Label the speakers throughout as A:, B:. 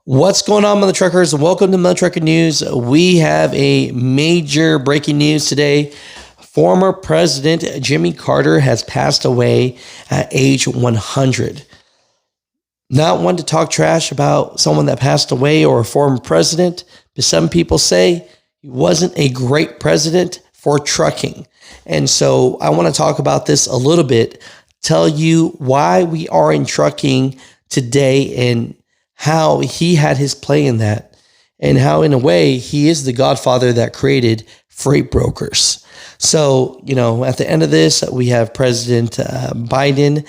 A: What's going on, Mutha Truckers? Welcome to Mutha Trucker News. We have a major breaking news today. Former President Jimmy Carter has passed away at age 100. Not one to talk trash about someone that passed away or a former president, but some people say he wasn't a great president for trucking. And so I want to talk about this a little bit, tell you why we are in trucking today and how he had his play in that, and how in a way he is the godfather that created freight brokers. So, at the end of this, we have President Biden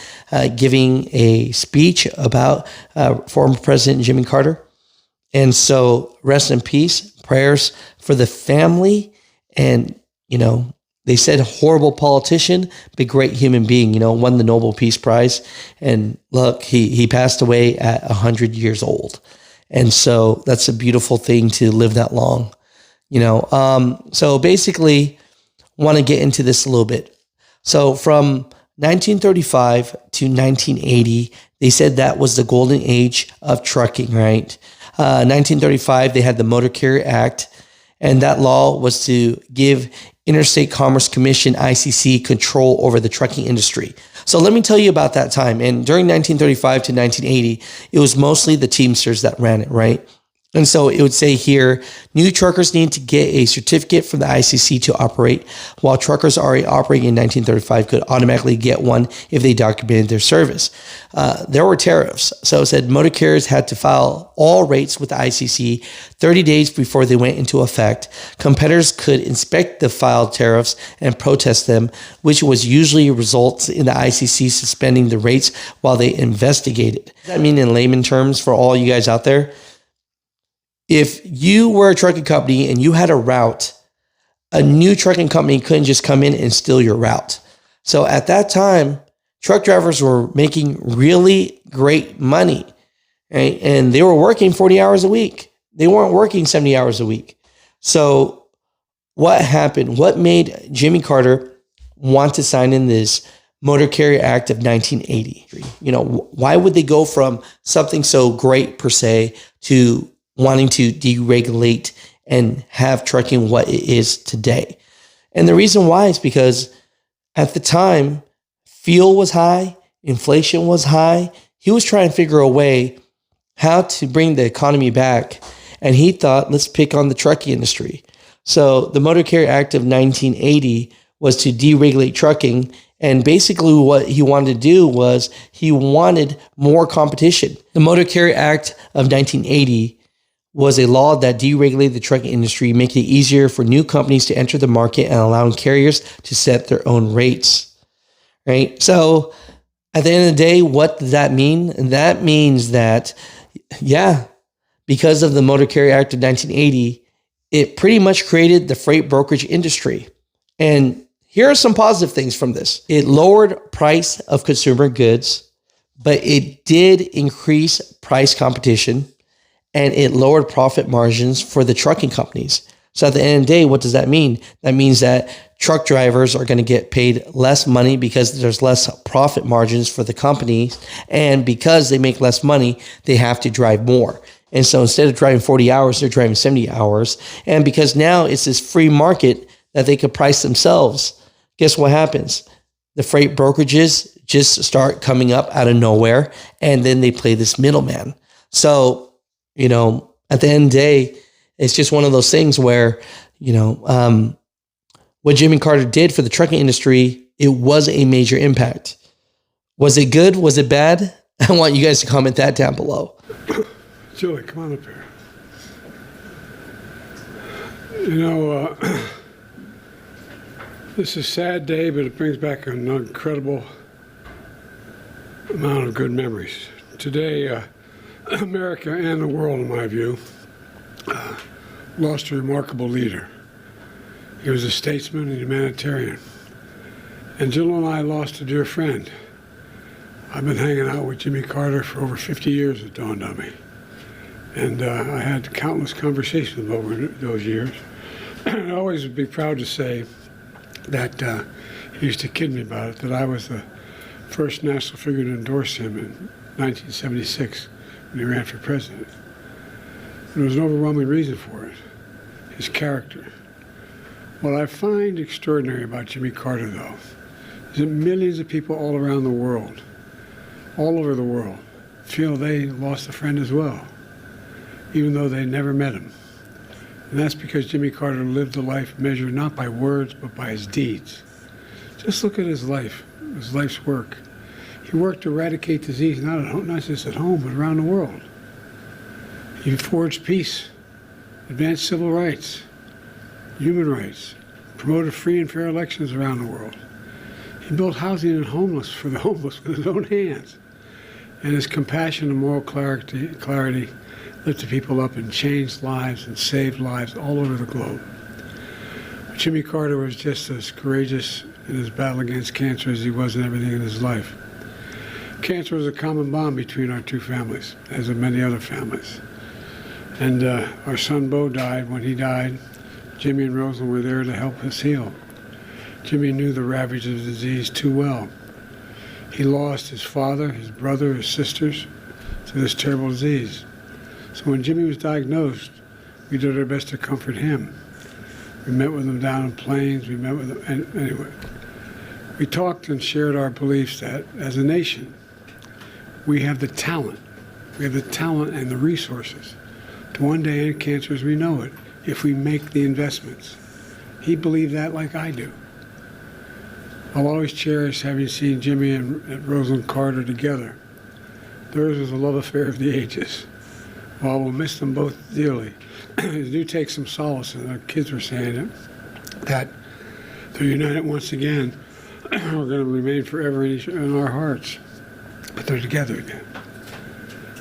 A: giving a speech about former President Jimmy Carter. And so rest in peace, prayers for the family. And, they said horrible politician, but great human being, won the Nobel Peace Prize. And look, he passed away at 100 years old. And so that's a beautiful thing to live that long, So basically, want to get into this a little bit. So from 1935 to 1980, they said that was the golden age of trucking, right? 1935, they had the Motor Carrier Act, and that law was to give Interstate Commerce Commission, ICC, control over the trucking industry. So let me tell you about that time. And during 1935 to 1980, it was mostly the Teamsters that ran it, right? And so it would say here, new truckers need to get a certificate from the ICC to operate, while truckers already operating in 1935 could automatically get one if they documented their service. There were tariffs. So it said motor carriers had to file all rates with the ICC 30 days before they went into effect. Competitors could inspect the filed tariffs and protest them, which was usually results in the ICC suspending the rates while they investigated. Does that mean in layman terms for all you guys out there? If you were a trucking company and you had a route, a new trucking company couldn't just come in and steal your route. So at that time, truck drivers were making really great money, right? And they were working 40 hours a week. They weren't working 70 hours a week. So what happened? What made Jimmy Carter want to sign in this Motor Carrier Act of 1980? Why would they go from something so great per se to wanting to deregulate and have trucking what it is today? And the reason why is because at the time, fuel was high, inflation was high. He was trying to figure a way how to bring the economy back. And he thought, let's pick on the trucking industry. So the Motor Carrier Act of 1980 was to deregulate trucking. And basically what he wanted to do was he wanted more competition. The Motor Carrier Act of 1980 was a law that deregulated the trucking industry, making it easier for new companies to enter the market and allowing carriers to set their own rates, right? So at the end of the day, what does that mean? And that means that, because of the Motor Carrier Act of 1980, it pretty much created the freight brokerage industry. And here are some positive things from this. It lowered price of consumer goods, but it did increase price competition, and it lowered profit margins for the trucking companies. So at the end of the day, what does that mean? That means that truck drivers are going to get paid less money because there's less profit margins for the companies. And because they make less money, they have to drive more. And so instead of driving 40 hours, they're driving 70 hours. And because now it's this free market that they could price themselves, guess what happens? The freight brokerages just start coming up out of nowhere, and then they play this middleman. So at the end of the day, it's just one of those things where, what Jimmy Carter did for the trucking industry, it was a major impact. Was it good? Was it bad? I want you guys to comment that down below.
B: Joey, come on up here. This is a sad day, but it brings back an incredible amount of good memories. Today, America and the world, in my view, lost a remarkable leader. He was a statesman and humanitarian. And Jill and I lost a dear friend. I've been hanging out with Jimmy Carter for over 50 years, it dawned on me. And I had countless conversations over those years. I always would be proud to say that he used to kid me about it, that I was the first national figure to endorse him in 1976 when he ran for president. There was an overwhelming reason for it: his character. What I find extraordinary about Jimmy Carter, though, is that millions of people all around the world, all over the world, feel they lost a friend as well, even though they never met him. And that's because Jimmy Carter lived a life measured not by words, but by his deeds. Just look at his life, his life's work. He worked to eradicate disease, not just at home, but around the world. He forged peace, advanced civil rights, human rights, promoted free and fair elections around the world. He built housing for the homeless with his own hands. And his compassion and moral clarity lifted people up and changed lives and saved lives all over the globe. But Jimmy Carter was just as courageous in his battle against cancer as he was in everything in his life. Cancer was a common bond between our two families, as of many other families. And our son Bo died. When he died, Jimmy and Rosalind were there to help us heal. Jimmy knew the ravages of the disease too well. He lost his father, his brother, his sisters to this terrible disease. So when Jimmy was diagnosed, we did our best to comfort him. We met with him down in Plains. We met with him. And anyway, we talked and shared our beliefs that as a nation, we have the talent. We have the talent and the resources to one day end cancer as we know it, if we make the investments. He believed that like I do. I'll always cherish having seen Jimmy and Rosalind Carter together. Theirs was a love affair of the ages. While we'll miss them both dearly, I do take some solace in our kids were saying it, that they're united once again. We're going to remain forever in our hearts, but they're together again.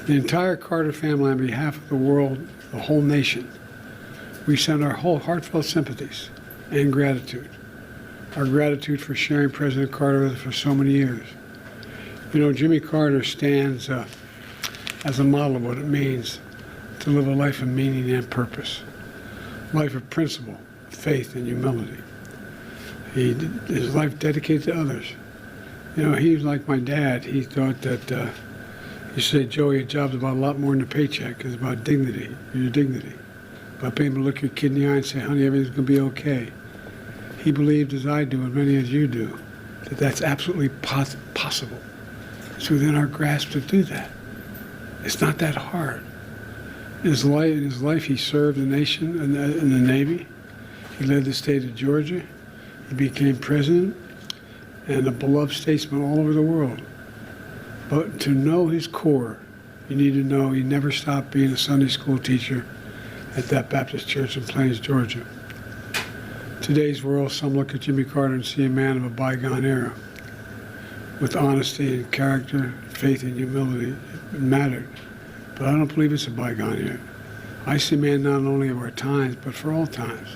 B: The entire Carter family, on behalf of the world, the whole nation, we send our whole heartfelt sympathies and gratitude. Our gratitude for sharing President Carter with us for so many years. You know, Jimmy Carter stands as a model of what it means to live a life of meaning and purpose, a life of principle, faith, and humility. His life dedicated to others. You know, he was like my dad. He thought that, he said, Joey, a job's about a lot more than a paycheck. It's about dignity, your dignity. About being able to look your kid in the eye and say, honey, everything's going to be okay. He believed, as I do, and many as you do, that that's absolutely possible. It's within our grasp to do that. It's not that hard. In his life, he served the nation in the Navy. He led the state of Georgia. He became president and a beloved statesman all over the world. But to know his core, you need to know he never stopped being a Sunday school teacher at that Baptist church in Plains, Georgia. Today's world, some look at Jimmy Carter and see a man of a bygone era. With honesty and character, faith and humility, it mattered. But I don't believe it's a bygone era. I see a man not only of our times, but for all times.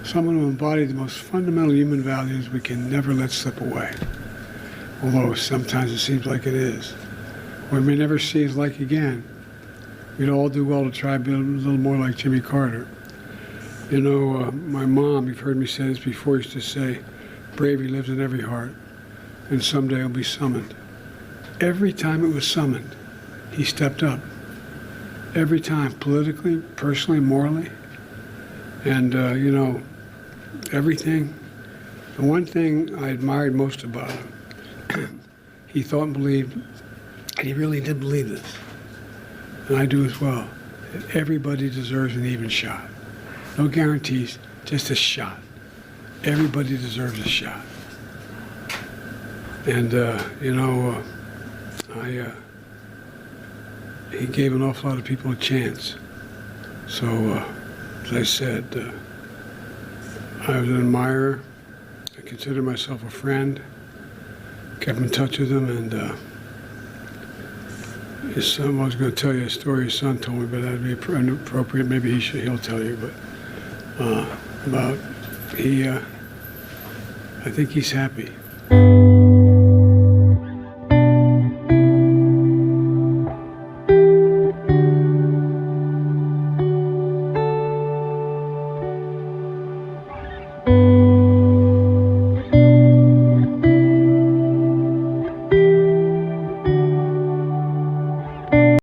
B: Someone who embodied the most fundamental human values we can never let slip away. Although sometimes it seems like it is. We may never see his like again. We'd all do well to try to be a little more like Jimmy Carter. You know, my mom, you've heard me say this before, used to say, bravery lives in every heart, and someday it'll be summoned. Every time it was summoned, he stepped up. Every time, politically, personally, morally. And, you know, everything. The one thing I admired most about him, he thought and believed, and he really did believe this, and I do as well, that everybody deserves an even shot. No guarantees, just a shot. Everybody deserves a shot. And, you know, he gave an awful lot of people a chance. So, as I said, I was an admirer. I considered myself a friend. Kept in touch with him, and his son, I was going to tell you a story his son told me, but that'd be inappropriate. Maybe he'll tell you, but about I think he's happy.